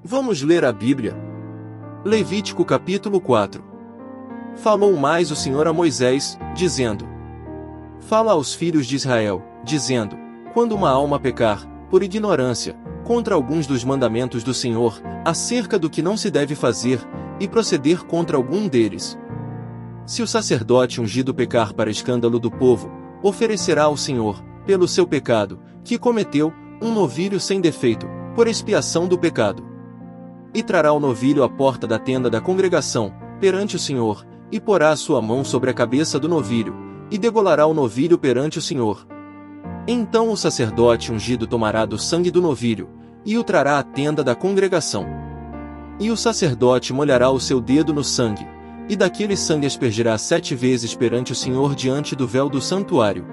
Vamos ler a Bíblia. Levítico capítulo 4. Falou mais o Senhor a Moisés, dizendo: Fala aos filhos de Israel, dizendo: Quando uma alma pecar, por ignorância, contra alguns dos mandamentos do Senhor, acerca do que não se deve fazer, e proceder contra algum deles. Se o sacerdote ungido pecar para escândalo do povo, oferecerá ao Senhor, pelo seu pecado, que cometeu, um novilho sem defeito, por expiação do pecado. E trará o novilho à porta da tenda da congregação, perante o Senhor, e porá a sua mão sobre a cabeça do novilho, e degolará o novilho perante o Senhor. Então o sacerdote ungido tomará do sangue do novilho, e o trará à tenda da congregação. E o sacerdote molhará o seu dedo no sangue, e daquele sangue aspergirá 7 vezes perante o Senhor diante do véu do santuário.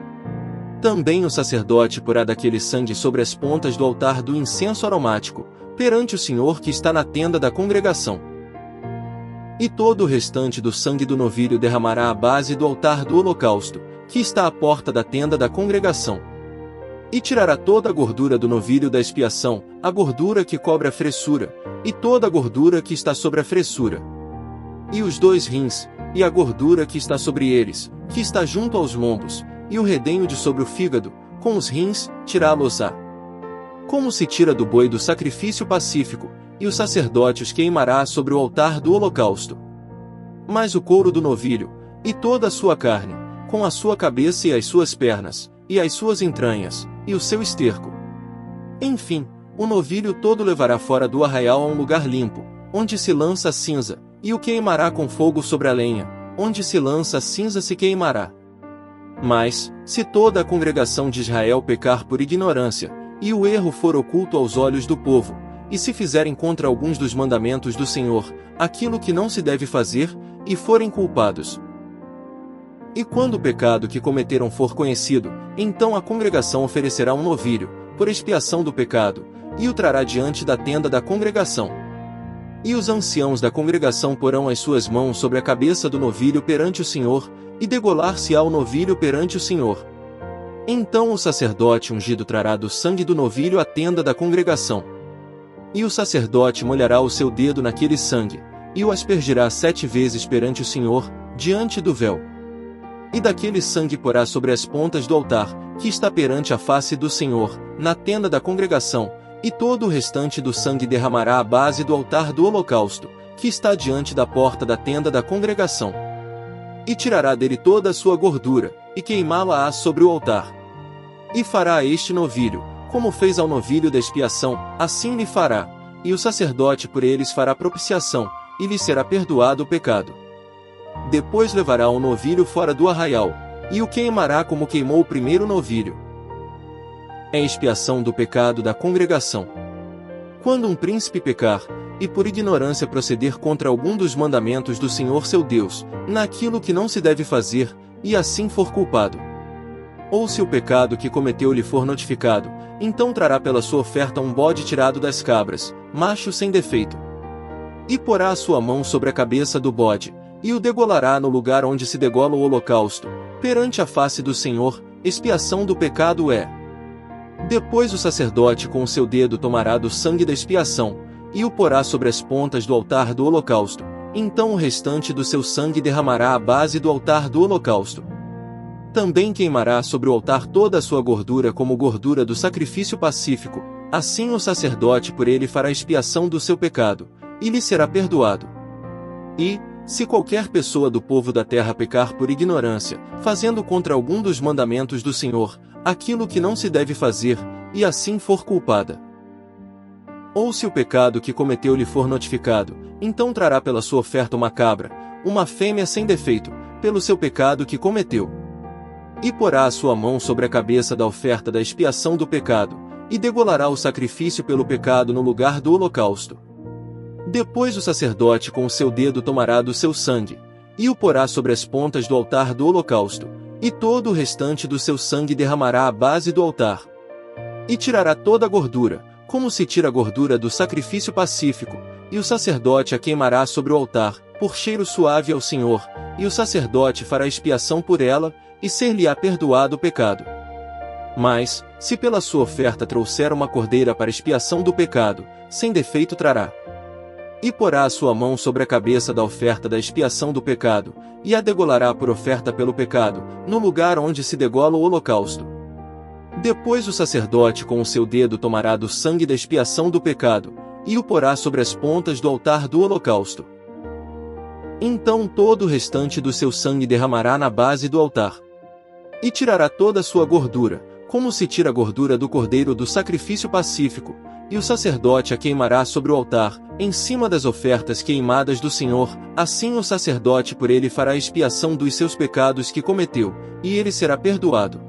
Também o sacerdote porá daquele sangue sobre as pontas do altar do incenso aromático, perante o Senhor que está na tenda da congregação. E todo o restante do sangue do novilho derramará à base do altar do holocausto, que está à porta da tenda da congregação. E tirará toda a gordura do novilho da expiação, a gordura que cobre a fressura, e toda a gordura que está sobre a fressura. E os 2 rins, e a gordura que está sobre eles, que está junto aos lombos, e o redenho de sobre o fígado, com os rins, tirá-los-á. Como se tira do boi do sacrifício pacífico, e o sacerdote os queimará sobre o altar do holocausto. Mas o couro do novilho, e toda a sua carne, com a sua cabeça e as suas pernas, e as suas entranhas, e o seu esterco. Enfim, o novilho todo levará fora do arraial a um lugar limpo, onde se lança a cinza, e o queimará com fogo sobre a lenha, onde se lança a cinza se queimará. Mas, se toda a congregação de Israel pecar por ignorância, e o erro for oculto aos olhos do povo, e se fizerem contra alguns dos mandamentos do Senhor, aquilo que não se deve fazer, e forem culpados. E quando o pecado que cometeram for conhecido, então a congregação oferecerá um novilho, por expiação do pecado, e o trará diante da tenda da congregação. E os anciãos da congregação porão as suas mãos sobre a cabeça do novilho perante o Senhor, e degolar-se-á o novilho perante o Senhor. Então o sacerdote ungido trará do sangue do novilho à tenda da congregação. E o sacerdote molhará o seu dedo naquele sangue, e o aspergirá 7 vezes perante o Senhor, diante do véu. E daquele sangue porá sobre as pontas do altar, que está perante a face do Senhor, na tenda da congregação, e todo o restante do sangue derramará à base do altar do holocausto, que está diante da porta da tenda da congregação. E tirará dele toda a sua gordura, e queimá-la-á sobre o altar. E fará a este novilho, como fez ao novilho da expiação, assim lhe fará, e o sacerdote por eles fará propiciação, e lhe será perdoado o pecado. Depois levará o novilho fora do arraial, e o queimará como queimou o primeiro novilho. É expiação do pecado da congregação. Quando um príncipe pecar, e por ignorância proceder contra algum dos mandamentos do Senhor seu Deus, naquilo que não se deve fazer, e assim for culpado. Ou se o pecado que cometeu lhe for notificado, então trará pela sua oferta um bode tirado das cabras, macho sem defeito. E porá a sua mão sobre a cabeça do bode, e o degolará no lugar onde se degola o holocausto, perante a face do Senhor, expiação do pecado é. Depois o sacerdote com o seu dedo tomará do sangue da expiação, e o porá sobre as pontas do altar do holocausto, então o restante do seu sangue derramará à base do altar do holocausto. Também queimará sobre o altar toda a sua gordura como gordura do sacrifício pacífico, assim o sacerdote por ele fará expiação do seu pecado, e lhe será perdoado. E, se qualquer pessoa do povo da terra pecar por ignorância, fazendo contra algum dos mandamentos do Senhor, aquilo que não se deve fazer, e assim for culpada. Ou se o pecado que cometeu lhe for notificado, então trará pela sua oferta uma cabra, uma fêmea sem defeito, pelo seu pecado que cometeu. E porá a sua mão sobre a cabeça da oferta da expiação do pecado, e degolará o sacrifício pelo pecado no lugar do holocausto. Depois o sacerdote com o seu dedo tomará do seu sangue, e o porá sobre as pontas do altar do holocausto, e todo o restante do seu sangue derramará à base do altar. E tirará toda a gordura, como se tira a gordura do sacrifício pacífico, e o sacerdote a queimará sobre o altar, por cheiro suave ao Senhor, e o sacerdote fará expiação por ela, e ser-lhe-á perdoado o pecado. Mas, se pela sua oferta trouxer uma cordeira para expiação do pecado, sem defeito trará. E porá a sua mão sobre a cabeça da oferta da expiação do pecado, e a degolará por oferta pelo pecado, no lugar onde se degola o holocausto. Depois o sacerdote com o seu dedo tomará do sangue da expiação do pecado, e o porá sobre as pontas do altar do holocausto. Então todo o restante do seu sangue derramará na base do altar. E tirará toda a sua gordura, como se tira a gordura do cordeiro do sacrifício pacífico, e o sacerdote a queimará sobre o altar, em cima das ofertas queimadas do Senhor, assim o sacerdote por ele fará expiação dos seus pecados que cometeu, e ele será perdoado.